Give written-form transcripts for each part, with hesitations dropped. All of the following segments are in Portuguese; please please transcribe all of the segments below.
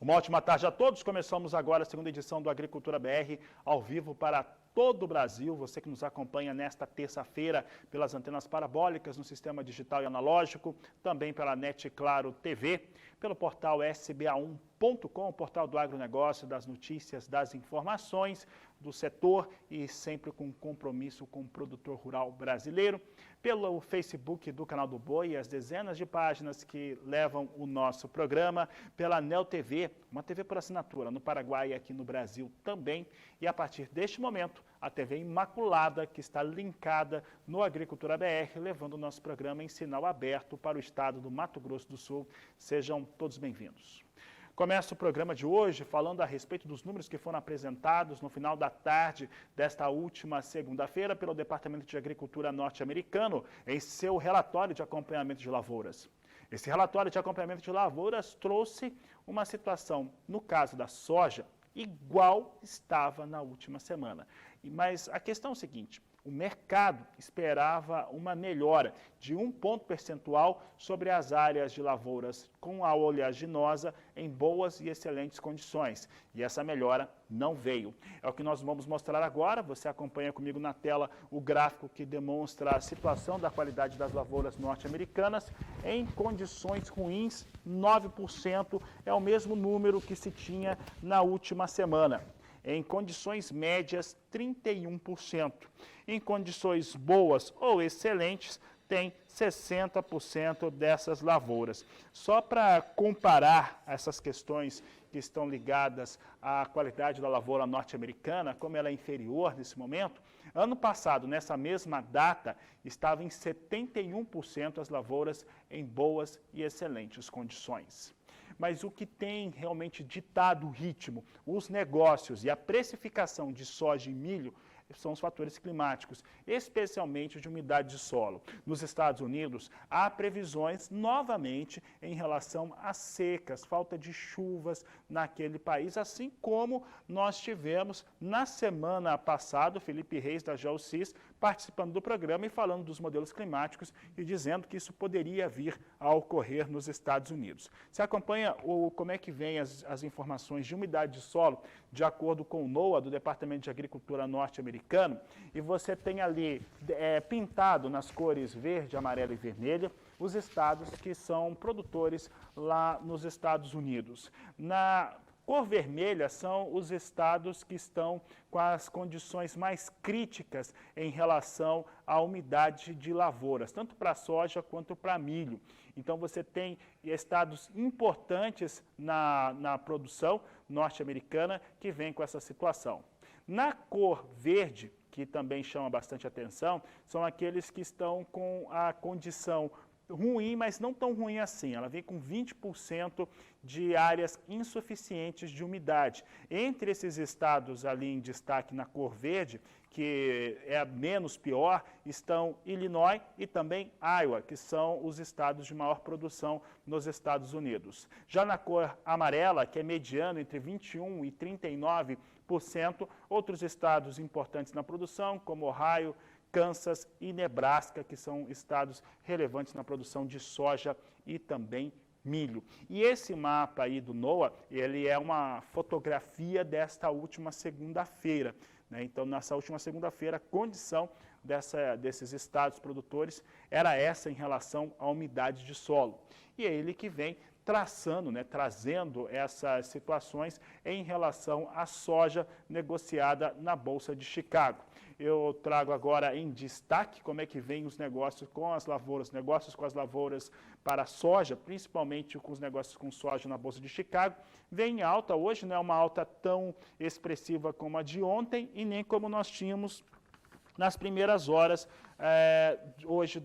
Uma ótima tarde a todos. Começamos agora a segunda edição do Agricultura BR, ao vivo para todo o Brasil. Você que nos acompanha nesta terça-feira pelas antenas parabólicas no sistema digital e analógico, também pela NET Claro TV, pelo portal sba1.com, o portal do agronegócio, das notícias, das informações do setor e sempre com compromisso com o produtor rural brasileiro, pelo Facebook do Canal do Boi, as dezenas de páginas que levam o nosso programa, pela Neo TV, uma TV por assinatura no Paraguai e aqui no Brasil também, e a partir deste momento, a TV Imaculada, que está linkada no Agricultura BR, levando o nosso programa em sinal aberto para o estado do Mato Grosso do Sul. Sejam todos bem-vindos. Começa o programa de hoje falando a respeito dos números que foram apresentados no final da tarde desta última segunda-feira pelo Departamento de Agricultura norte-americano em seu relatório de acompanhamento de lavouras. Esse relatório de acompanhamento de lavouras trouxe uma situação, no caso da soja, igual estava na última semana. Mas a questão é o seguinte: o mercado esperava uma melhora de 1 ponto percentual sobre as áreas de lavouras com a oleaginosa em boas e excelentes condições. E essa melhora não veio. É o que nós vamos mostrar agora. Você acompanha comigo na tela o gráfico que demonstra a situação da qualidade das lavouras norte-americanas em condições ruins. 9% é o mesmo número que se tinha na última semana. Em condições médias, 31%. Em condições boas ou excelentes, tem 60% dessas lavouras. Só para comparar essas questões que estão ligadas à qualidade da lavoura norte-americana, como ela é inferior nesse momento, ano passado, nessa mesma data, estava em 71% as lavouras em boas e excelentes condições. Mas o que tem realmente ditado o ritmo, os negócios e a precificação de soja e milho são os fatores climáticos, especialmente de umidade de solo. Nos Estados Unidos, há previsões novamente em relação a secas, falta de chuvas naquele país, assim como nós tivemos na semana passada, o Felipe Reis da Geocis participando do programa e falando dos modelos climáticos e dizendo que isso poderia vir a ocorrer nos Estados Unidos. Você acompanha como é que vem as informações de umidade de solo de acordo com o NOAA, do Departamento de Agricultura norte-americano, e você tem ali pintado nas cores verde, amarela e vermelha os estados que são produtores lá nos Estados Unidos. Na cor vermelha são os estados que estão com as condições mais críticas em relação à umidade de lavouras, tanto para soja quanto para milho. Então você tem estados importantes na produção norte-americana que vem com essa situação. Na cor verde, que também chama bastante atenção, são aqueles que estão com a condição ruim, mas não tão ruim assim. Ela vem com 20% de áreas insuficientes de umidade. Entre esses estados ali em destaque na cor verde, que é menos pior, estão Illinois e também Iowa, que são os estados de maior produção nos Estados Unidos. Já na cor amarela, que é mediano entre 21% e 39%, outros estados importantes na produção, como Ohio, Kansas e Nebraska, que são estados relevantes na produção de soja e também milho. E esse mapa aí do NOAA, ele é uma fotografia desta última segunda-feira, né? Então, nessa última segunda-feira, a condição desses estados produtores era essa em relação à umidade de solo. E é ele que vem traçando, trazendo essas situações em relação à soja negociada na Bolsa de Chicago. Eu trago agora em destaque como é que vem os negócios com as lavouras, para a soja, principalmente com os negócios com soja na Bolsa de Chicago. Vem em alta hoje, não é uma alta tão expressiva como a de ontem e nem como nós tínhamos nas primeiras horas hoje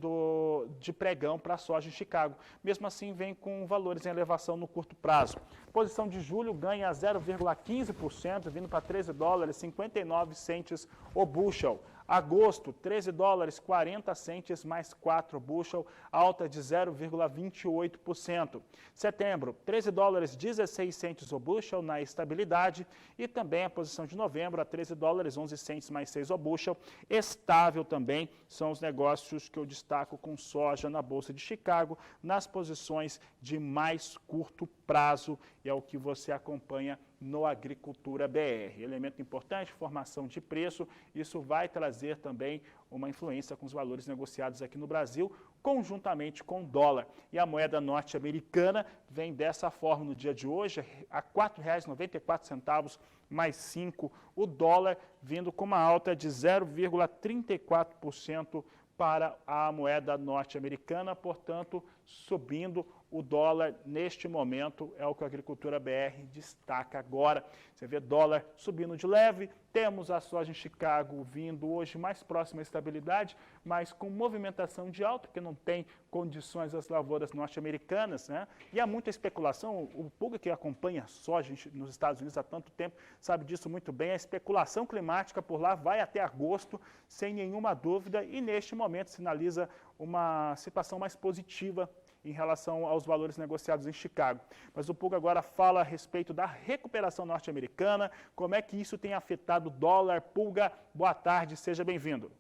de pregão para a soja em Chicago. Mesmo assim, vem com valores em elevação no curto prazo. Posição de julho ganha 0,15%, vindo para $13,59 o bushel. Agosto, 13 dólares 40 centes mais 4 bushel, alta de 0,28%. Setembro, 13 dólares 16 centes o bushel na estabilidade e também a posição de novembro a 13 dólares 11 centes mais 6 o bushel, estável também são os negócios que eu destaco com soja na Bolsa de Chicago, nas posições de mais curto prazo, e é o que você acompanha no Agricultura BR. Elemento importante, formação de preço, isso vai trazer também uma influência com os valores negociados aqui no Brasil, conjuntamente com o dólar. E a moeda norte-americana vem dessa forma no dia de hoje, a R$ 4,94 mais 5, o dólar vindo com uma alta de 0,34% para a moeda norte-americana, portanto, subindo o dólar neste momento, é o que a Agricultura BR destaca agora. Você vê dólar subindo de leve, temos a soja em Chicago vindo hoje mais próxima à estabilidade, mas com movimentação de alta, porque não tem condições as lavouras norte-americanas, né? E há muita especulação, o público que acompanha a soja nos Estados Unidos há tanto tempo sabe disso muito bem, a especulação climática por lá vai até agosto, sem nenhuma dúvida, e neste momento sinaliza uma situação mais positiva em relação aos valores negociados em Chicago. Mas o Puga agora fala a respeito da recuperação norte-americana, como é que isso tem afetado o dólar. Puga, boa tarde, seja bem-vindo.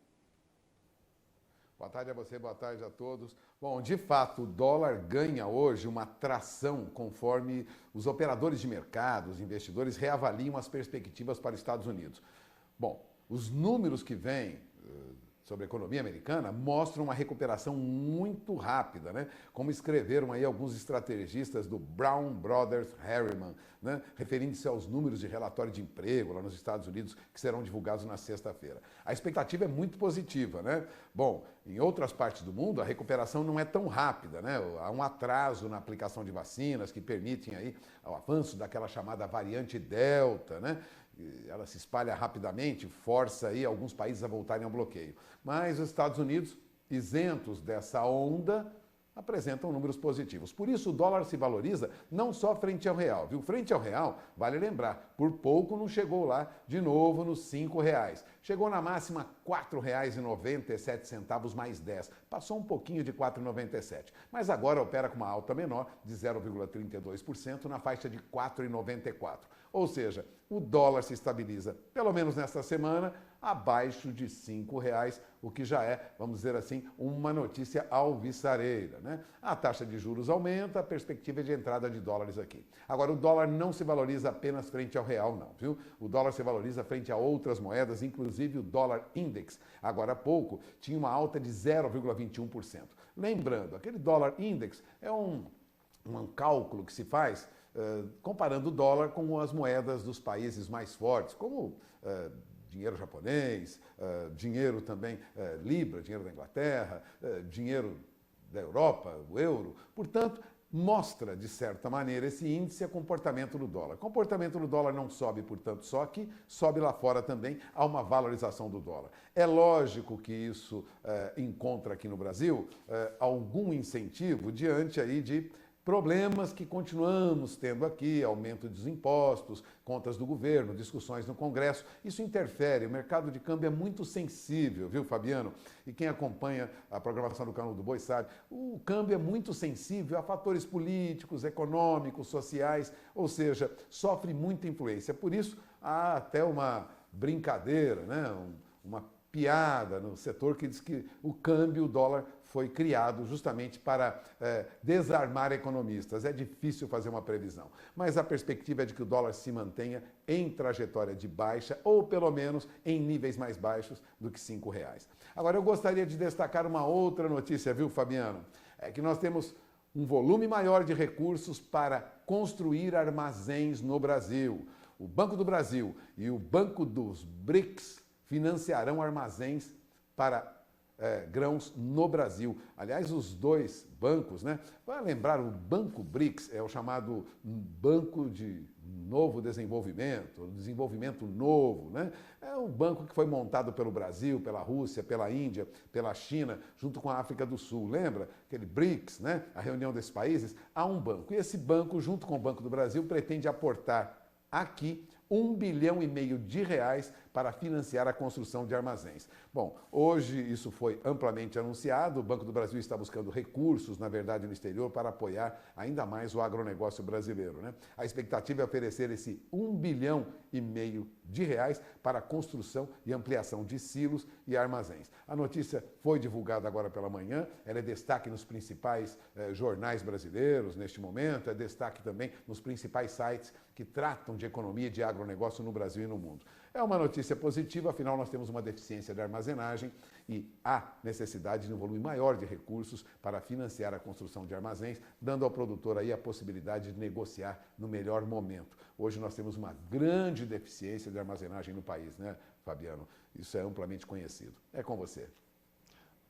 Boa tarde a você, boa tarde a todos. Bom, de fato, o dólar ganha hoje uma tração conforme os operadores de mercado, os investidores reavaliam as perspectivas para os Estados Unidos. Bom, os números que vêm sobre a economia americana mostram uma recuperação muito rápida, né? Como escreveram aí alguns estrategistas do Brown Brothers Harriman, né? Referindo-se aos números de relatório de emprego lá nos Estados Unidos que serão divulgados na sexta-feira. A expectativa é muito positiva, né? Bom, em outras partes do mundo a recuperação não é tão rápida, né? Há um atraso na aplicação de vacinas que permitem aí o avanço daquela chamada variante Delta, né? Ela se espalha rapidamente, força aí alguns países a voltarem ao bloqueio. Mas os Estados Unidos, isentos dessa onda, apresentam números positivos. Por isso o dólar se valoriza não só frente ao real, viu? Frente ao real, vale lembrar, por pouco não chegou lá de novo nos R$ 5,00. Chegou na máxima R$ 4,97 mais 10. Passou um pouquinho de R$ 4,97. Mas agora opera com uma alta menor de 0,32% na faixa de R$ 4,94. Ou seja, o dólar se estabiliza, pelo menos nesta semana, abaixo de R$ 5,00, o que já é, vamos dizer assim, uma notícia alvissareira, né? A taxa de juros aumenta, a perspectiva é de entrada de dólares aqui. Agora, o dólar não se valoriza apenas frente ao real, não, viu? O dólar se valoriza frente a outras moedas, inclusive o dólar index. Agora há pouco, tinha uma alta de 0,21%. Lembrando, aquele dólar index é um cálculo que se faz comparando o dólar com as moedas dos países mais fortes, como dinheiro japonês, dinheiro também libra, dinheiro da Inglaterra, dinheiro da Europa, o euro. Portanto, mostra, de certa maneira, esse índice a comportamento do dólar. O comportamento do dólar não sobe, portanto, só aqui, sobe lá fora também, há uma valorização do dólar. É lógico que isso encontra aqui no Brasil algum incentivo diante aí de problemas que continuamos tendo aqui, aumento dos impostos, contas do governo, discussões no Congresso. Isso interfere, o mercado de câmbio é muito sensível, viu, Fabiano? E quem acompanha a programação do Canal do Boi sabe, o câmbio é muito sensível a fatores políticos, econômicos, sociais, ou seja, sofre muita influência. Por isso, há até uma brincadeira, né? Uma piada no setor que diz que o câmbio, o dólar, foi criado justamente para desarmar economistas. É difícil fazer uma previsão, mas a perspectiva é de que o dólar se mantenha em trajetória de baixa ou pelo menos em níveis mais baixos do que R$ 5,00. Agora eu gostaria de destacar uma outra notícia, viu, Fabiano? É que nós temos um volume maior de recursos para construir armazéns no Brasil. O Banco do Brasil e o Banco dos BRICS financiarão armazéns para grãos no Brasil. Aliás, os dois bancos, né? Vai lembrar, o Banco BRICS é o chamado Banco de Novo Desenvolvimento, desenvolvimento novo, né? É um banco que foi montado pelo Brasil, pela Rússia, pela Índia, pela China, junto com a África do Sul. Lembra? Aquele BRICS, né? A reunião desses países. Há um banco. E esse banco, junto com o Banco do Brasil, pretende aportar aqui R$ 1,5 bilhão de reais para financiar a construção de armazéns. Bom, hoje isso foi amplamente anunciado, o Banco do Brasil está buscando recursos, na verdade, no exterior, para apoiar ainda mais o agronegócio brasileiro, né? A expectativa é oferecer esse R$1,5 bilhão de reais para a construção e ampliação de silos e armazéns. A notícia foi divulgada agora pela manhã, ela é destaque nos principais jornais brasileiros neste momento, é destaque também nos principais sites que tratam de economia e de agronegócio no Brasil e no mundo. É uma notícia positiva, afinal nós temos uma deficiência de armazenagem e há necessidade de um volume maior de recursos para financiar a construção de armazéns, dando ao produtor aí a possibilidade de negociar no melhor momento. Hoje nós temos uma grande deficiência de armazenagem no país, né, Fabiano? Isso é amplamente conhecido. É com você.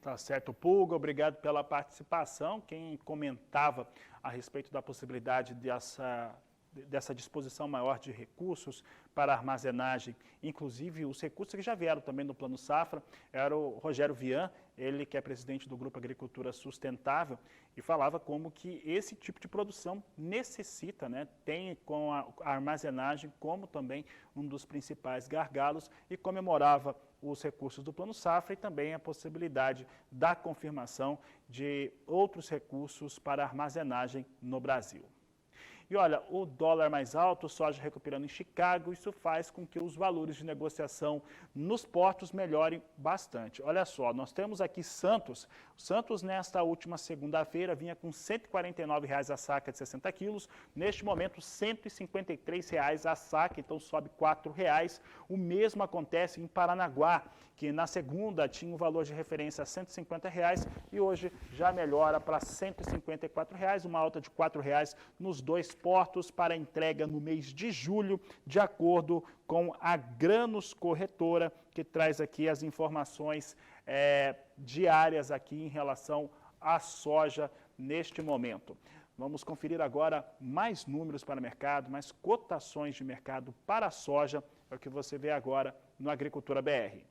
Tá certo, Pulga, obrigado pela participação. Quem comentava a respeito da possibilidade dessa disposição maior de recursos para armazenagem, inclusive os recursos que já vieram também no Plano Safra, era o Rogério Vian, ele que é presidente do Grupo Agricultura Sustentável, e falava como que esse tipo de produção necessita, né, tem com a armazenagem como também um dos principais gargalos, e comemorava os recursos do Plano Safra e também a possibilidade da confirmação de outros recursos para armazenagem no Brasil. E olha, o dólar mais alto, soja recuperando em Chicago, isso faz com que os valores de negociação nos portos melhorem bastante. Olha só, nós temos aqui Santos. Santos, nesta última segunda-feira, vinha com R$ 149,00 a saca de 60 quilos. Neste momento, R$ 153,00 a saca, então sobe R$ 4,00. O mesmo acontece em Paranaguá, que na segunda tinha um valor de referência a R$ 150,00 e hoje já melhora para R$ 154,00, uma alta de R$ 4,00 nos dois portos para entrega no mês de julho, de acordo com a Granos Corretora, que traz aqui as informações diárias aqui em relação à soja neste momento. Vamos conferir agora mais números para o mercado, mais cotações de mercado para a soja, é o que você vê agora no Agricultura BR.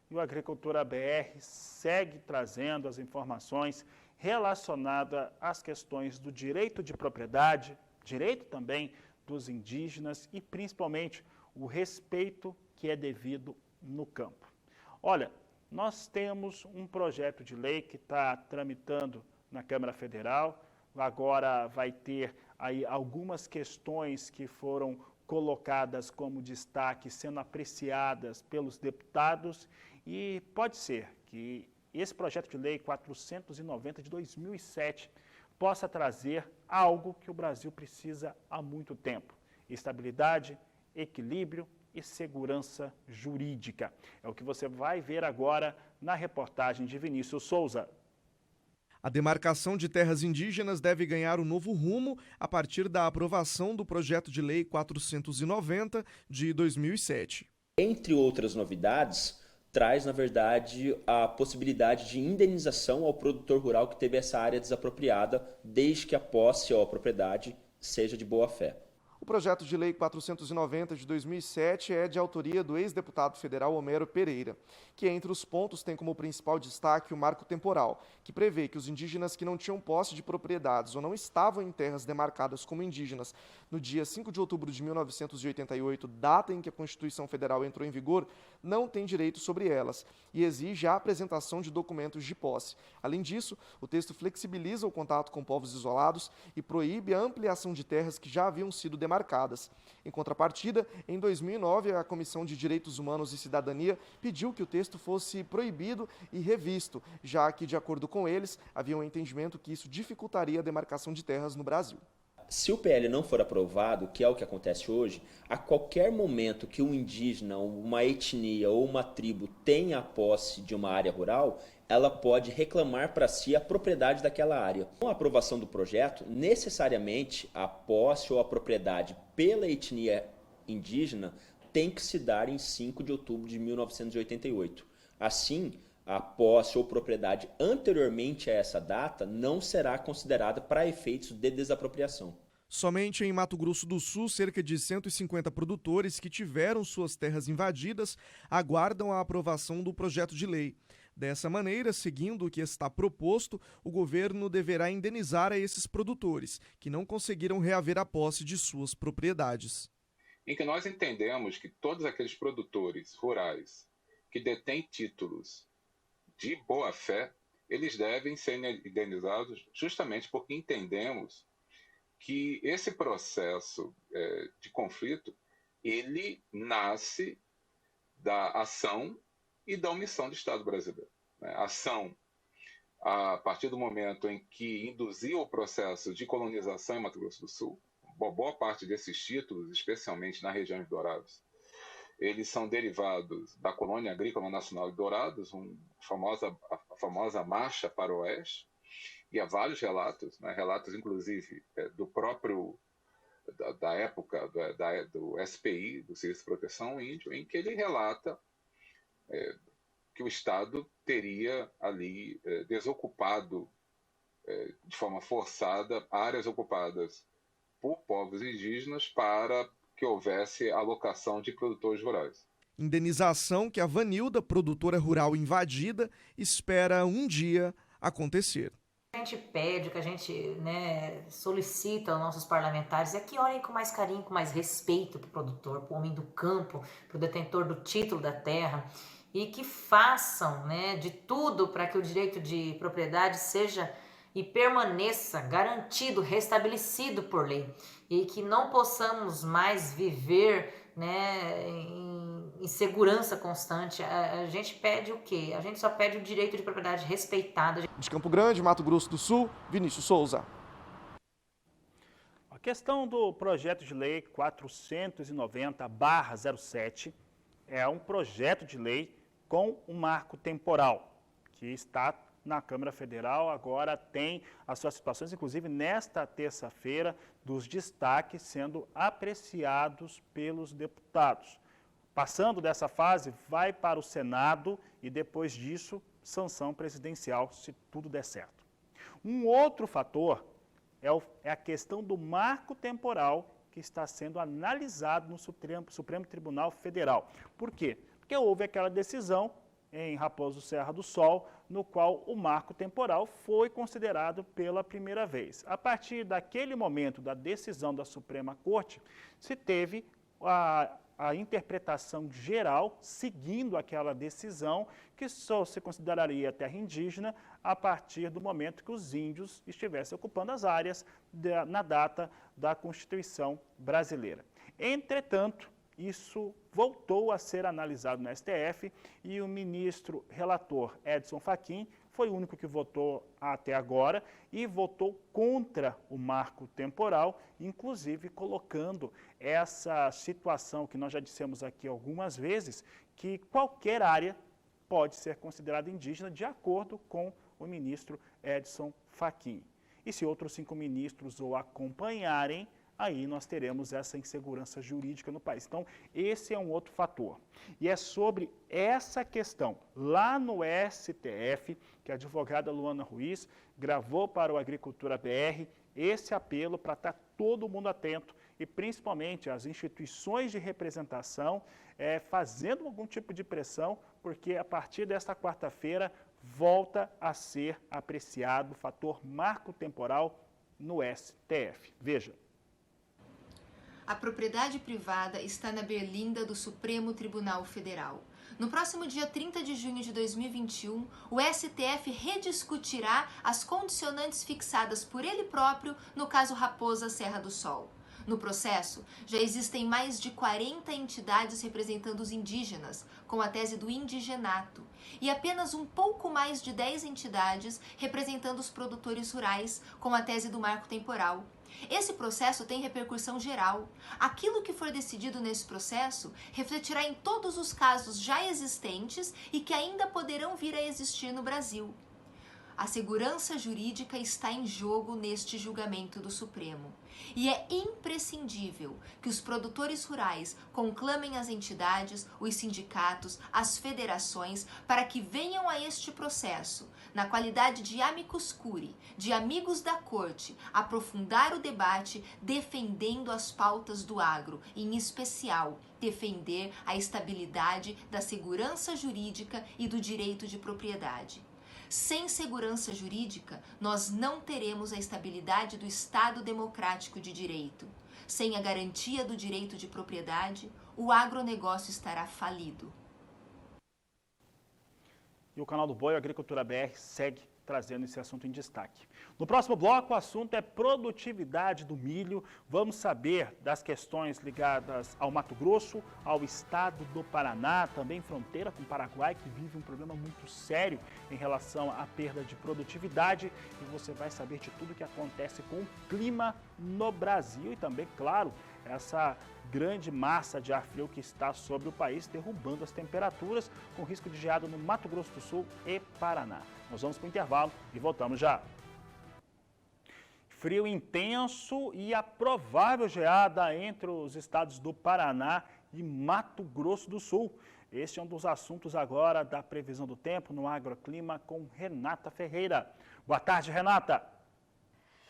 E o Agricultura BR segue trazendo as informações relacionadas às questões do direito de propriedade, direito também dos indígenas e principalmente o respeito que é devido no campo. Olha, nós temos um projeto de lei que está tramitando na Câmara Federal, agora vai ter aí algumas questões que foram colocadas como destaque, sendo apreciadas pelos deputados, e pode ser que esse projeto de lei 490 de 2007 possa trazer algo que o Brasil precisa há muito tempo: estabilidade, equilíbrio e segurança jurídica. É o que você vai ver agora na reportagem de Vinícius Souza. A demarcação de terras indígenas deve ganhar um novo rumo a partir da aprovação do projeto de lei 490 de 2007. Entre outras novidades, traz, na verdade, a possibilidade de indenização ao produtor rural que teve essa área desapropriada, desde que a posse ou a propriedade seja de boa-fé. O projeto de lei 490 de 2007 é de autoria do ex-deputado federal Homero Pereira, que entre os pontos tem como principal destaque o marco temporal, que prevê que os indígenas que não tinham posse de propriedades ou não estavam em terras demarcadas como indígenas no dia 5 de outubro de 1988, data em que a Constituição Federal entrou em vigor, não têm direito sobre elas e exige a apresentação de documentos de posse. Além disso, o texto flexibiliza o contato com povos isolados e proíbe a ampliação de terras que já haviam sido demarcadas. Em contrapartida, em 2009, a Comissão de Direitos Humanos e Cidadania pediu que o texto fosse proibido e revisto, já que, de acordo com eles, havia um entendimento que isso dificultaria a demarcação de terras no Brasil. Se o PL não for aprovado, que é o que acontece hoje, a qualquer momento que um indígena, uma etnia ou uma tribo tenha a posse de uma área rural, ela pode reclamar para si a propriedade daquela área. Com a aprovação do projeto, necessariamente a posse ou a propriedade pela etnia indígena tem que se dar em 5 de outubro de 1988. Assim, a posse ou propriedade anteriormente a essa data não será considerada para efeitos de desapropriação. Somente em Mato Grosso do Sul, cerca de 150 produtores que tiveram suas terras invadidas aguardam a aprovação do projeto de lei. Dessa maneira, seguindo o que está proposto, o governo deverá indenizar a esses produtores, que não conseguiram reaver a posse de suas propriedades. Em que nós entendemos que todos aqueles produtores rurais que detêm títulos de boa-fé, eles devem ser indenizados justamente porque entendemos que esse processo de conflito, ele nasce da ação e da omissão do Estado brasileiro. A ação, a partir do momento em que induziu o processo de colonização em Mato Grosso do Sul, boa parte desses títulos, especialmente na região de Dourados, eles são derivados da Colônia Agrícola Nacional de Dourados, a famosa Marcha para o Oeste, e há vários relatos, relatos inclusive do próprio, da época do SPI, do Serviço de Proteção Índio, em que ele relata que o Estado teria ali desocupado de forma forçada áreas ocupadas por povos indígenas para que houvesse alocação de produtores rurais. Indenização que a Vanilda, produtora rural invadida, espera um dia acontecer. A gente pede, o que a gente solicita aos nossos parlamentares é que olhem com mais carinho, com mais respeito para o produtor, para o homem do campo, para o detentor do título da terra, e que façam de tudo para que o direito de propriedade seja e permaneça garantido, restabelecido por lei, e que não possamos mais viver em insegurança constante. A gente pede o quê? A gente só pede o direito de propriedade respeitado. De Campo Grande, Mato Grosso do Sul, Vinícius Souza. A questão do projeto de lei 490/07 é um projeto de lei com um marco temporal, que está na Câmara Federal, agora tem as suas situações, inclusive nesta terça-feira, dos destaques sendo apreciados pelos deputados. Passando dessa fase, vai para o Senado e depois disso, sanção presidencial, se tudo der certo. Um outro fator é a questão do marco temporal que está sendo analisado no Supremo Tribunal Federal. Por quê? Porque houve aquela decisão em Raposo Serra do Sol, no qual o marco temporal foi considerado pela primeira vez. A partir daquele momento da decisão da Suprema Corte, se teve a interpretação geral, seguindo aquela decisão, que só se consideraria terra indígena a partir do momento que os índios estivessem ocupando as áreas na data da Constituição brasileira. Entretanto, isso voltou a ser analisado no STF e o ministro relator Edson Fachin foi o único que votou até agora e votou contra o marco temporal, inclusive colocando essa situação que nós já dissemos aqui algumas vezes, que qualquer área pode ser considerada indígena de acordo com o ministro Edson Fachin. E se outros 5 ministros o acompanharem, aí nós teremos essa insegurança jurídica no país. Então, esse é um outro fator. E é sobre essa questão, lá no STF, que a advogada Luana Ruiz gravou para o Agricultura BR, esse apelo para estar todo mundo atento e principalmente as instituições de representação fazendo algum tipo de pressão, porque a partir desta quarta-feira volta a ser apreciado o fator marco temporal no STF. Veja. A propriedade privada está na berlinda do Supremo Tribunal Federal. No próximo dia 30 de junho de 2021, o STF rediscutirá as condicionantes fixadas por ele próprio no caso Raposa Serra do Sol. No processo, já existem mais de 40 entidades representando os indígenas, com a tese do indigenato, e apenas um pouco mais de 10 entidades representando os produtores rurais, com a tese do marco temporal. Esse processo tem repercussão geral. Aquilo que for decidido nesse processo refletirá em todos os casos já existentes e que ainda poderão vir a existir no Brasil. A segurança jurídica está em jogo neste julgamento do Supremo. E é imprescindível que os produtores rurais conclamem as entidades, os sindicatos, as federações para que venham a este processo, na qualidade de amicus curiae, de amigos da corte, aprofundar o debate defendendo as pautas do agro, e, em especial, defender a estabilidade da segurança jurídica e do direito de propriedade. Sem segurança jurídica, nós não teremos a estabilidade do Estado democrático de direito. Sem a garantia do direito de propriedade, o agronegócio estará falido. E o canal do Boi Agricultura BR segue trazendo esse assunto em destaque. No próximo bloco, o assunto é produtividade do milho. Vamos saber das questões ligadas ao Mato Grosso, ao estado do Paraná, também fronteira com o Paraguai, que vive um problema muito sério em relação à perda de produtividade. E você vai saber de tudo que acontece com o clima no Brasil e também, claro, essa grande massa de ar frio que está sobre o país, derrubando as temperaturas, com risco de geada no Mato Grosso do Sul e Paraná. Nós vamos para o intervalo e voltamos já. Frio intenso e a provável geada entre os estados do Paraná e Mato Grosso do Sul. Este é um dos assuntos agora da previsão do tempo no Agroclima com Renata Ferreira. Boa tarde, Renata.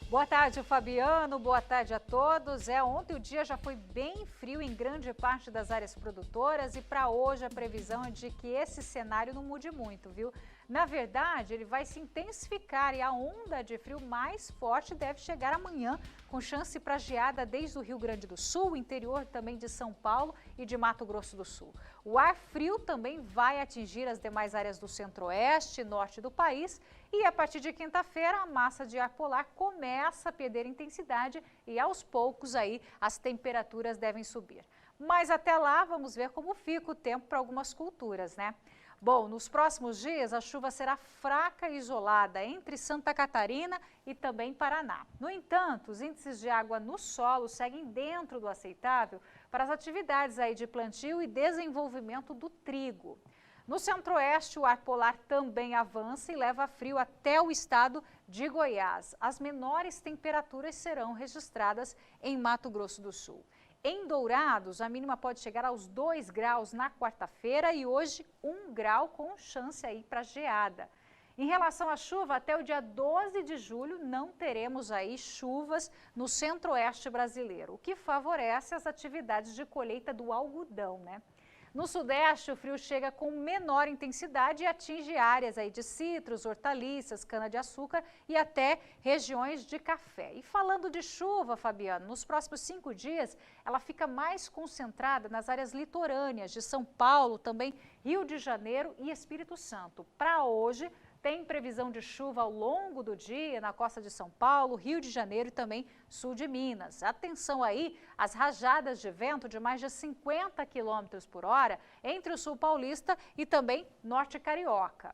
Boa tarde, Fabiano. Boa tarde a todos. Ontem o dia já foi bem frio em grande parte das áreas produtoras e para hoje a previsão é de que esse cenário não mude muito, viu? Na verdade, ele vai se intensificar e a onda de frio mais forte deve chegar amanhã, com chance para geada desde o Rio Grande do Sul, interior também de São Paulo e de Mato Grosso do Sul. O ar frio também vai atingir as demais áreas do centro-oeste e norte do país e a partir de quinta-feira a massa de ar polar começa a perder intensidade e aos poucos aí as temperaturas devem subir. Mas até lá vamos ver como fica o tempo para algumas culturas, né? Bom, nos próximos dias a chuva será fraca e isolada entre Santa Catarina e também Paraná. No entanto, os índices de água no solo seguem dentro do aceitável para as atividades aí de plantio e desenvolvimento do trigo. No centro-oeste, o ar polar também avança e leva frio até o estado de Goiás. As menores temperaturas serão registradas em Mato Grosso do Sul. Em Dourados, a mínima pode chegar aos 2 graus na quarta-feira e hoje 1 grau com chance aí para geada. Em relação à chuva, até o dia 12 de julho não teremos aí chuvas no centro-oeste brasileiro, o que favorece as atividades de colheita do algodão, né? No sudeste, o frio chega com menor intensidade e atinge áreas aí de citros, hortaliças, cana-de-açúcar e até regiões de café. E falando de chuva, Fabiano, nos próximos 5 dias, ela fica mais concentrada nas áreas litorâneas de São Paulo, também Rio de Janeiro e Espírito Santo. Para hoje, tem previsão de chuva ao longo do dia na costa de São Paulo, Rio de Janeiro e também sul de Minas. Atenção aí às rajadas de vento de mais de 50 km por hora entre o sul paulista e também norte carioca.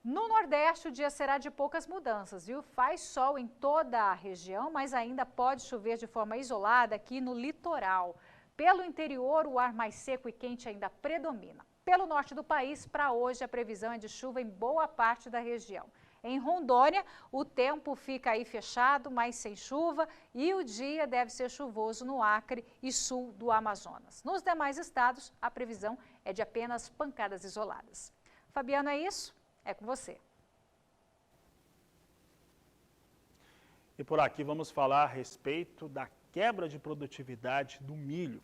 No Nordeste, o dia será de poucas mudanças, viu? Faz sol em toda a região, mas ainda pode chover de forma isolada aqui no litoral. Pelo interior, o ar mais seco e quente ainda predomina. Pelo norte do país, para hoje, a previsão é de chuva em boa parte da região. Em Rondônia, o tempo fica aí fechado, mas sem chuva, e o dia deve ser chuvoso no Acre e sul do Amazonas. Nos demais estados, a previsão é de apenas pancadas isoladas. Fabiano, é isso? É com você. E por aqui vamos falar a respeito da quebra de produtividade do milho.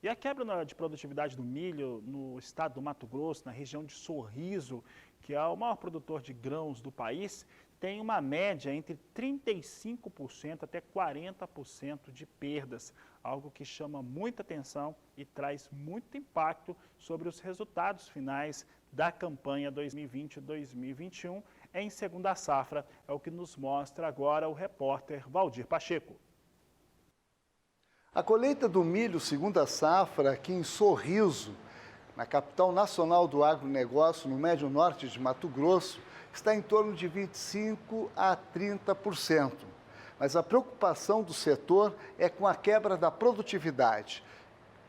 E a quebra de produtividade do milho no estado do Mato Grosso, na região de Sorriso, que é o maior produtor de grãos do país, tem uma média entre 35% até 40% de perdas, algo que chama muita atenção e traz muito impacto sobre os resultados finais da campanha 2020-2021 em segunda safra, é o que nos mostra agora o repórter Valdir Pacheco. A colheita do milho segunda safra aqui em Sorriso, na capital nacional do agronegócio, no médio norte de Mato Grosso, está em torno de 25% a 30%. Mas a preocupação do setor é com a quebra da produtividade,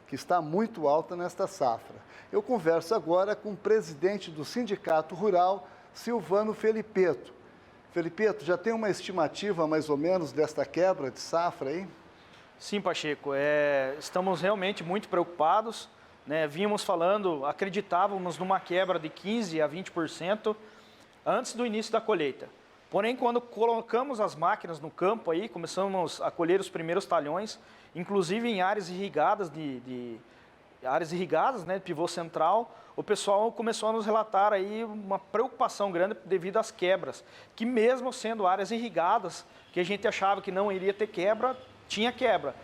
que está muito alta nesta safra. Eu converso agora com o presidente do Sindicato Rural, Silvano Felipeto. Felipeto, já tem uma estimativa mais ou menos desta quebra de safra aí? Sim, Pacheco, estamos realmente muito preocupados, né? Vínhamos falando, acreditávamos numa quebra de 15% a 20% antes do início da colheita. Porém, quando colocamos as máquinas no campo, aí, começamos a colher os primeiros talhões, inclusive em áreas irrigadas, né, de pivô central, o pessoal começou a nos relatar aí uma preocupação grande devido às quebras, que mesmo sendo áreas irrigadas, que a gente achava que não iria ter quebra, tinha quebra.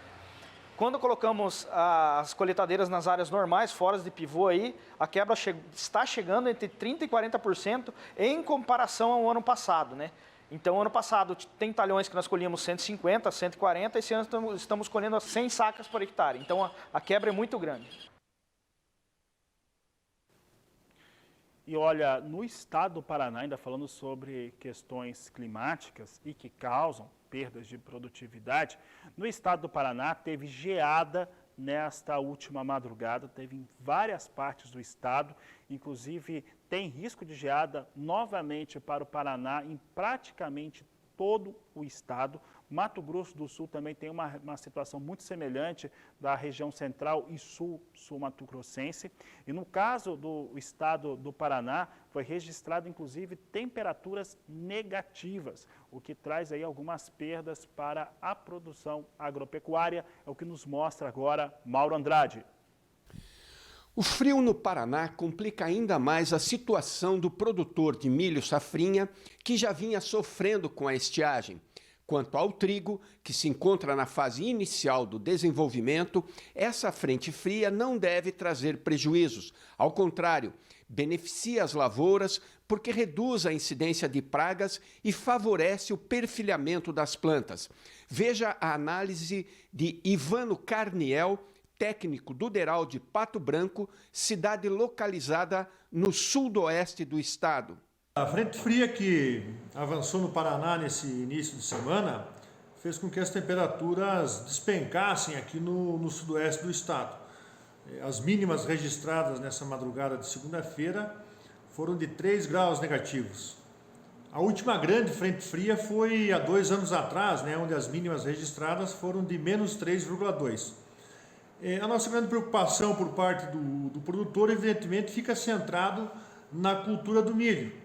Quando colocamos as coletadeiras nas áreas normais, fora de pivô aí, a quebra está chegando entre 30% e 40% em comparação ao ano passado, né? Então, ano passado tem talhões que nós colhíamos 150, 140, esse ano estamos colhendo 100 sacas por hectare. Então, a quebra é muito grande. E olha, no estado do Paraná, ainda falando sobre questões climáticas e que causam perdas de produtividade, no estado do Paraná teve geada nesta última madrugada, teve em várias partes do estado, inclusive tem risco de geada novamente para o Paraná em praticamente todo o estado. Mato Grosso do Sul também tem uma situação muito semelhante da região central e sul mato-grossense. E no caso do estado do Paraná, foi registrado inclusive temperaturas negativas, o que traz aí algumas perdas para a produção agropecuária, é o que nos mostra agora Mauro Andrade. O frio no Paraná complica ainda mais a situação do produtor de milho safrinha, que já vinha sofrendo com a estiagem. Quanto ao trigo, que se encontra na fase inicial do desenvolvimento, essa frente fria não deve trazer prejuízos. Ao contrário, beneficia as lavouras porque reduz a incidência de pragas e favorece o perfilhamento das plantas. Veja a análise de Ivano Carniel, técnico do Deral de Pato Branco, cidade localizada no sudoeste do estado. A frente fria que avançou no Paraná nesse início de semana fez com que as temperaturas despencassem aqui no sudoeste do estado. As mínimas registradas nessa madrugada de segunda-feira foram de 3 graus negativos. A última grande frente fria foi há 2 anos atrás, né, onde as mínimas registradas foram de menos 3,2. A nossa grande preocupação por parte do produtor, evidentemente, fica centrado na cultura do milho,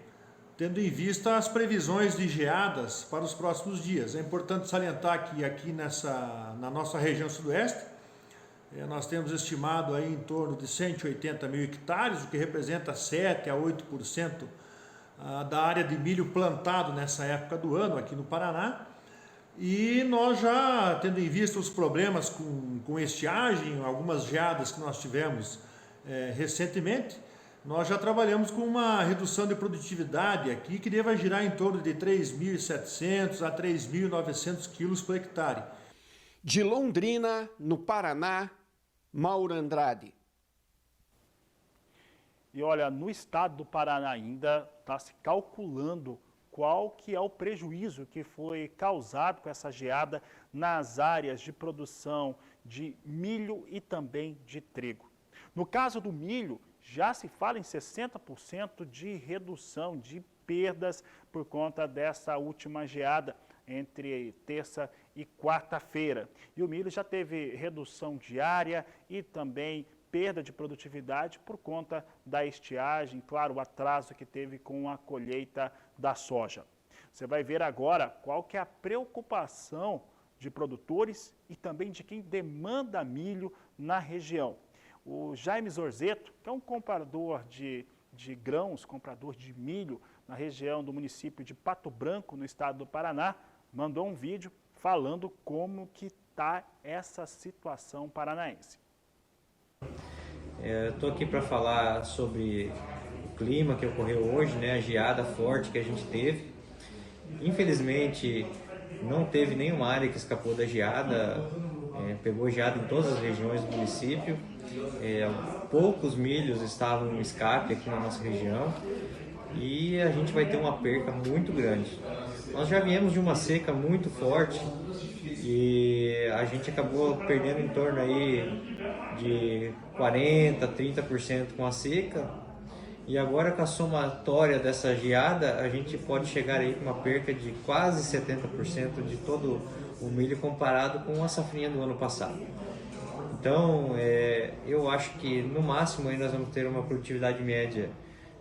tendo em vista as previsões de geadas para os próximos dias. É importante salientar que aqui na nossa região sudoeste, nós temos estimado aí em torno de 180 mil hectares, o que representa 7% a 8% da área de milho plantado nessa época do ano aqui no Paraná. E nós já, tendo em vista os problemas com estiagem, algumas geadas que nós tivemos recentemente, nós já trabalhamos com uma redução de produtividade aqui que deve girar em torno de 3.700 a 3.900 quilos por hectare. De Londrina, no Paraná, Mauro Andrade. E olha, no estado do Paraná ainda está se calculando qual que é o prejuízo que foi causado com essa geada nas áreas de produção de milho e também de trigo. No caso do milho, já se fala em 60% de redução de perdas por conta dessa última geada entre terça e quarta-feira. E o milho já teve redução diária e também perda de produtividade por conta da estiagem, claro, o atraso que teve com a colheita da soja. Você vai ver agora qual que é a preocupação de produtores e também de quem demanda milho na região. O Jaime Zorzeto, que é um comprador de grãos, comprador de milho na região do município de Pato Branco, no estado do Paraná, mandou um vídeo falando como que está essa situação paranaense. Estou aqui para falar sobre o clima que ocorreu hoje, né, a geada forte que a gente teve. Infelizmente, não teve nenhuma área que escapou da geada. pegou geada em todas as regiões do município. Poucos milhos estavam no escape aqui na nossa região e a gente vai ter uma perca muito grande. Nós já viemos de uma seca muito forte e a gente acabou perdendo em torno aí de 40%, 30% com a seca. E agora com a somatória dessa geada, a gente pode chegar aí com uma perca de quase 70% de todo o milho comparado com a safrinha do ano passado. Então, eu acho que no máximo aí nós vamos ter uma produtividade média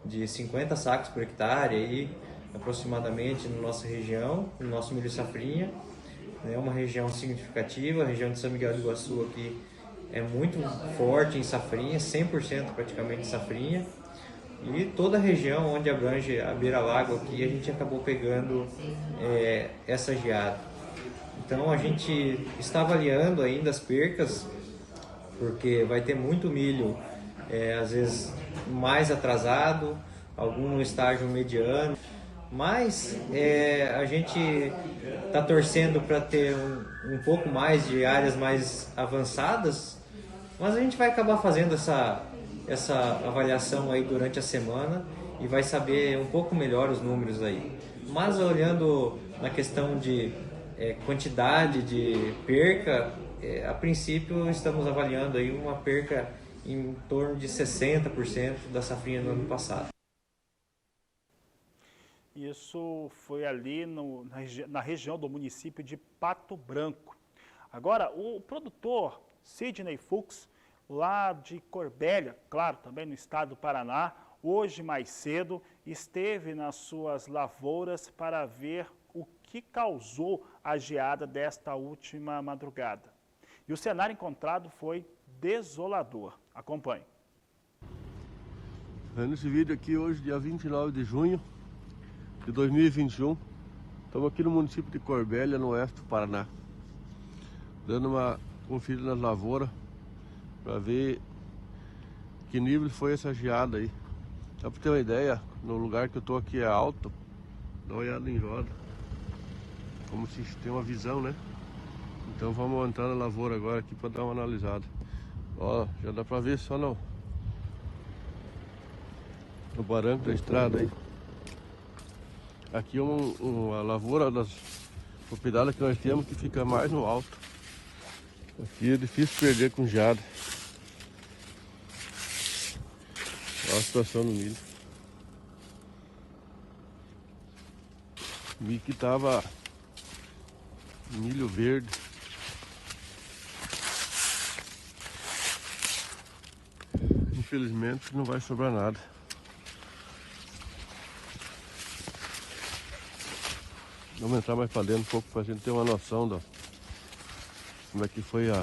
de 50 sacos por hectare, aí, aproximadamente na nossa região, no nosso milho safrinha. É uma região significativa, a região de São Miguel do Iguaçu aqui é muito forte em safrinha, 100% praticamente safrinha. E toda a região onde abrange a beira-lago aqui, a gente acabou pegando essa geada. Então a gente está avaliando ainda as percas, porque vai ter muito milho, às vezes mais atrasado, algum no estágio mediano. Mas a gente está torcendo para ter um pouco mais de áreas mais avançadas, mas a gente vai acabar fazendo essa avaliação aí durante a semana e vai saber um pouco melhor os números aí. Mas olhando na questão de quantidade de perca, a princípio estamos avaliando aí uma perca em torno de 60% da safrinha do ano passado. Isso foi ali na região do município de Pato Branco. Agora, o produtor Sidney Fuchs, lá de Corbélia, claro, também no estado do Paraná, hoje mais cedo, esteve nas suas lavouras para ver o que causou a geada desta última madrugada. E o cenário encontrado foi desolador. Acompanhe. Nesse vídeo aqui, hoje, dia 29 de junho de 2021, estamos aqui no município de Corbélia, no oeste do Paraná, dando uma conferida nas lavouras para ver que nível foi essa geada aí. Só para ter uma ideia, no lugar que eu estou aqui é alto, dá uma olhada em roda, como se tem uma visão, né? Então vamos entrar na lavoura agora aqui para dar uma analisada. Ó, já dá para ver só no barranco da estrada aí. Aqui é uma lavoura das propriedades que nós temos que fica mais no alto. Aqui é difícil perder com geada. Olha a situação do milho. O milho que tava milho verde. Infelizmente não vai sobrar nada. Vamos entrar mais para dentro um pouco para a gente ter uma noção do como é que foi a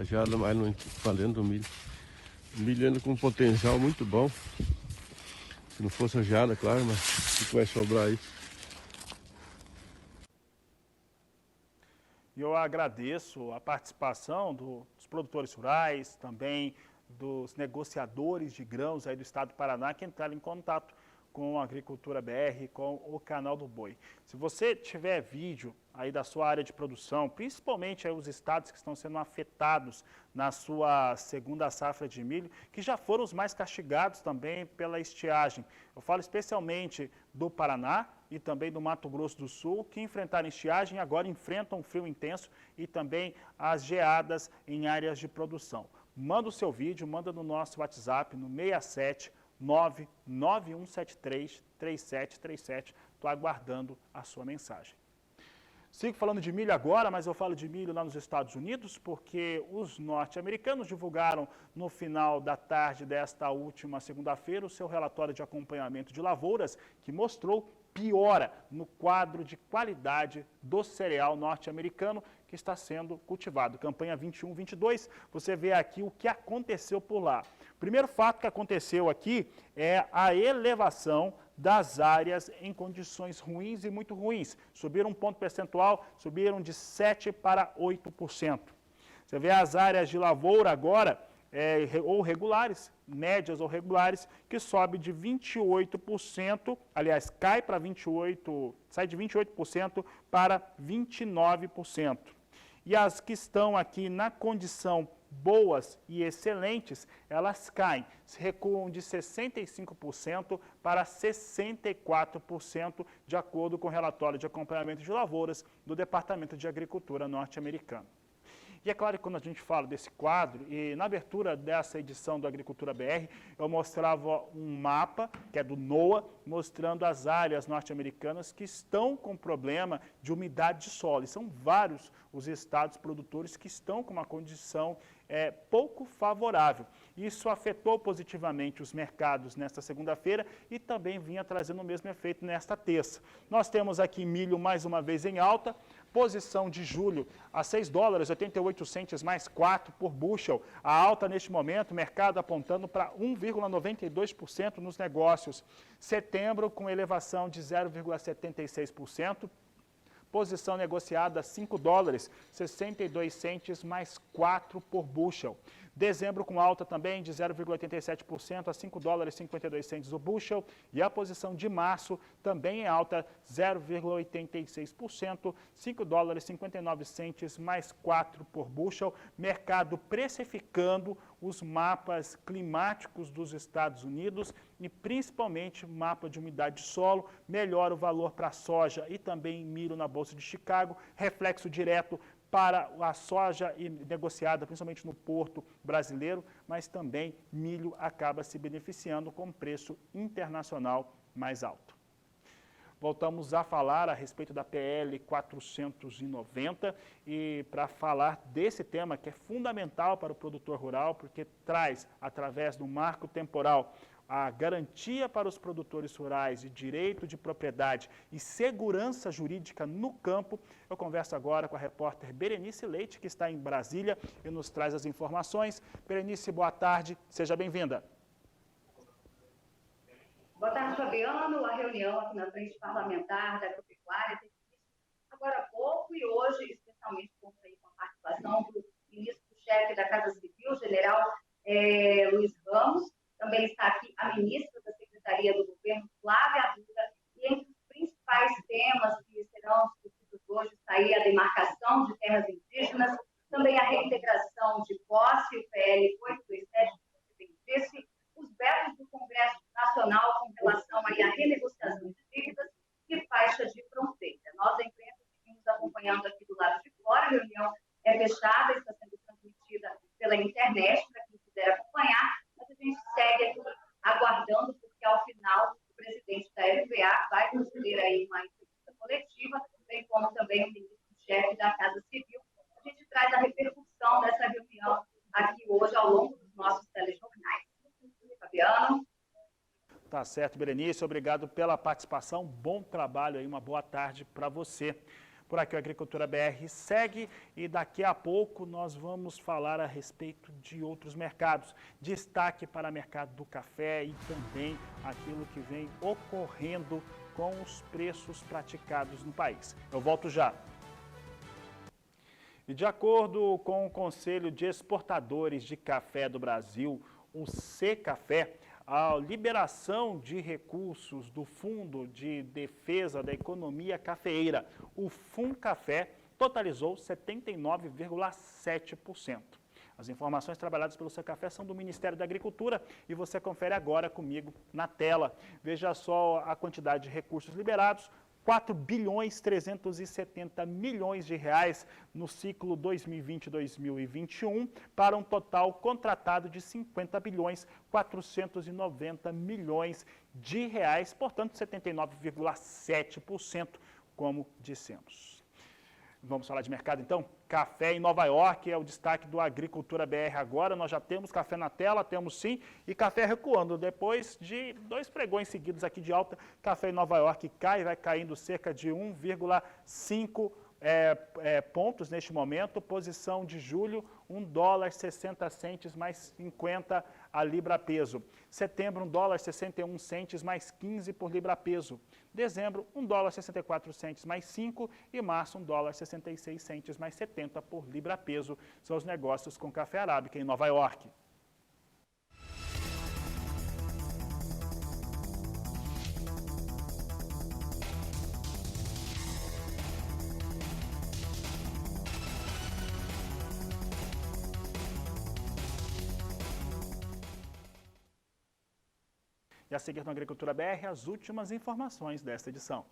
geada mais para dentro do milho. O milho ainda com um potencial muito bom. Se não fosse a geada, claro, mas o que vai sobrar aí? Eu agradeço a participação dos produtores rurais, também dos negociadores de grãos aí do estado do Paraná, que entraram em contato com a Agricultura BR, com o Canal do Boi. Se você tiver vídeo aí da sua área de produção, principalmente aí os estados que estão sendo afetados na sua segunda safra de milho, que já foram os mais castigados também pela estiagem. Eu falo especialmente do Paraná e também do Mato Grosso do Sul, que enfrentaram estiagem e agora enfrentam o frio intenso e também as geadas em áreas de produção. Manda o seu vídeo, manda no nosso WhatsApp, no 67 991733737. Estou aguardando a sua mensagem. Sigo falando de milho agora, mas eu falo de milho lá nos Estados Unidos, porque os norte-americanos divulgaram no final da tarde desta última segunda-feira o seu relatório de acompanhamento de lavouras, que mostrou piora no quadro de qualidade do cereal norte-americano que está sendo cultivado. Campanha 21-22, você vê aqui o que aconteceu por lá. O primeiro fato que aconteceu aqui é a elevação das áreas em condições ruins e muito ruins. Subiram um ponto percentual, subiram de 7% para 8%. Você vê as áreas de lavoura agora, ou regulares, médias ou regulares, que sobe de 28%, aliás, sai de 28% para 29%. E as que estão aqui na condição boas e excelentes, elas caem, se recuam de 65% para 64%, de acordo com o relatório de acompanhamento de lavouras do Departamento de Agricultura norte-americano. E é claro que quando a gente fala desse quadro, e na abertura dessa edição do Agricultura BR, eu mostrava um mapa, que é do NOAA, mostrando as áreas norte-americanas que estão com problema de umidade de solo. E são vários os estados produtores que estão com uma condição pouco favorável. Isso afetou positivamente os mercados nesta segunda-feira e também vinha trazendo o mesmo efeito nesta terça. Nós temos aqui milho mais uma vez em alta, posição de julho a $6,88 mais 4 por bushel. A alta neste momento, mercado apontando para 1,92% nos negócios. Setembro com elevação de 0,76%. Posição negociada a $5,62 mais 4 por bushel. Dezembro com alta também de 0,87% a $5,52 o bushel. E a posição de março também em alta 0,86%, $5,59 mais 4 por bushel. Mercado precificando os mapas climáticos dos Estados Unidos e principalmente mapa de umidade de solo, melhora o valor para a soja e também milho na Bolsa de Chicago, reflexo direto para a soja negociada, principalmente no porto brasileiro, mas também milho acaba se beneficiando com preço internacional mais alto. Voltamos a falar a respeito da PL 490 e para falar desse tema que é fundamental para o produtor rural, porque traz, através do marco temporal, a garantia para os produtores rurais de direito de propriedade e segurança jurídica no campo. Eu converso agora com a repórter Berenice Leite, que está em Brasília e nos traz as informações. Berenice, boa tarde, seja bem-vinda. Boa tarde, Fabiano. A reunião aqui na frente parlamentar da agropecuária teve início agora há pouco e hoje, especialmente com a participação do ministro-chefe da Casa Civil, general Luiz Ramos. Também está aqui a ministra da Secretaria do Governo, Flávia Arruda, e entre os principais temas que serão discutidos hoje está aí a demarcação de terras indígenas, também a reintegração de posse, o PL 827, que você bem disse, os vetos do Congresso Nacional com relação aí à renegociação de dívidas e faixa de fronteira. Nós, a imprensa, seguimos acompanhando aqui do lado de fora, a reunião é fechada, está sendo transmitida pela internet, para quem quiser acompanhar, mas a gente segue aqui aguardando, porque ao final o presidente da FVA vai conceder aí uma entrevista coletiva, bem como também o ministro-chefe da Casa Civil. A gente traz a repercussão dessa reunião aqui hoje ao longo dos nossos telejornais. Fabiano. Tá certo, Berenice, obrigado pela participação, bom trabalho aí, uma boa tarde para você. Por aqui o Agricultura BR segue e daqui a pouco nós vamos falar a respeito de outros mercados. Destaque para o mercado do café e também aquilo que vem ocorrendo com os preços praticados no país. Eu volto já. E de acordo com o Conselho de Exportadores de Café do Brasil, o Secafé, a liberação de recursos do Fundo de Defesa da Economia Cafeeira, o FUNCAFé, totalizou 79,7%. As informações trabalhadas pelo Secafé são do Ministério da Agricultura e você confere agora comigo na tela. Veja só a quantidade de recursos liberados, 4.370 bilhões de reais no ciclo 2020-2021 para um total contratado de 50.490 bilhões de reais, portanto 79,7%, como dissemos. Vamos falar de mercado então? Café em Nova York é o destaque do Agricultura BR agora. Nós já temos café na tela, temos sim, e café recuando. Depois de 2 pregões seguidos aqui de alta, café em Nova York cai, vai caindo cerca de 1,5 pontos neste momento. Posição de julho, $1,60 mais 50 a libra peso. Setembro, $1,61 mais 15 por libra peso. Dezembro, $1,64 mais 5 e março, $1,66 mais 70 por libra peso. São os negócios com café arábica em Nova York. E a seguir no Agricultura BR, as últimas informações desta edição.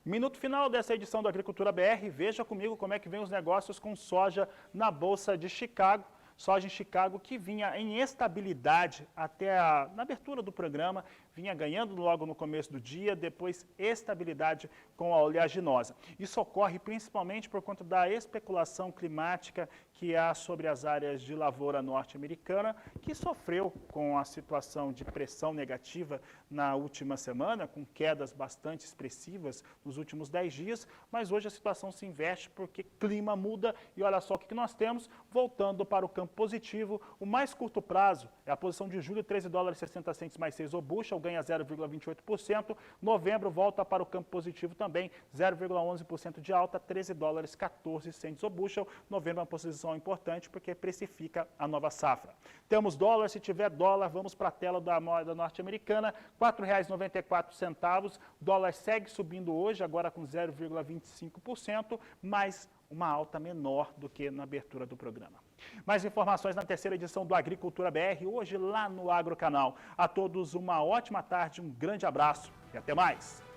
Minuto final dessa edição do Agricultura BR, veja comigo como é que vem os negócios com soja na Bolsa de Chicago. Soja em Chicago que vinha em estabilidade até na abertura do programa, vinha ganhando logo no começo do dia, depois estabilidade com a oleaginosa. Isso ocorre principalmente por conta da especulação climática que há sobre as áreas de lavoura norte-americana, que sofreu com a situação de pressão negativa na última semana, com quedas bastante expressivas nos últimos 10 dias, mas hoje a situação se inverte porque clima muda e olha só o que nós temos, voltando para o campo positivo, o mais curto prazo é a posição de julho, $13,60 mais 6 o bushel, ganha 0,28%. Novembro volta para o campo positivo também, 0,11% de alta, $13,14 o bushel. Novembro é uma posição importante porque precifica a nova safra. Temos dólar, se tiver dólar, vamos para a tela da moeda norte-americana, R$ 4,94. Dólar segue subindo hoje, agora com 0,25%, mas uma alta menor do que na abertura do programa. Mais informações na terceira edição do Agricultura BR, hoje lá no Agrocanal. A todos uma ótima tarde, um grande abraço e até mais!